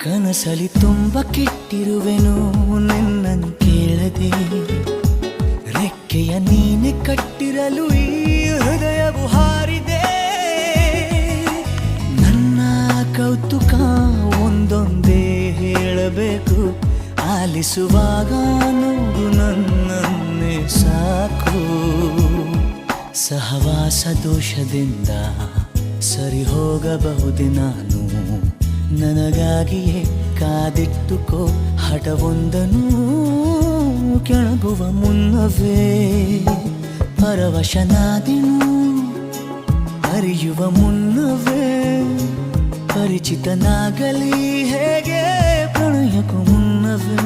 ಕನಸಲಿ ತುಂಬ ಕೆಟ್ಟಿರುವೆನು ನಿನ್ನನ್ನು ಕೇಳದೆ, ರೆಕ್ಕೆಯ ನೀನೆ ಕಟ್ಟಿರಲು ಈ ಹೃದಯವು ಹಾರಿದೆ. ನನ್ನ ಕೌತುಕ ಒಂದೊಂದೇ ಹೇಳಬೇಕು, ಆಲಿಸುವಾಗ ನೋಡು ನನ್ನನ್ನೇ ಸಾಕು. ಸಹವಾಸ ದೋಷದಿಂದ ಸರಿ ಹೋಗಬಹುದೇ ನಾನು, ನನಗಾಗಿಯೇ ಕಾದಿಟ್ಟುಕೋ ಹಠವೊಂದನು. ಕೆಳಗುವ ಮುನ್ನವೇ ಪರವಶನಾದೆನು, ಅರಿಯುವ ಮುನ್ನವೇ ಪರಿಚಿತನಾಗಲಿ ಹೇಗೆ ಪ್ರಣಯಕ್ಕೂ ಮುನ್ನವೇ.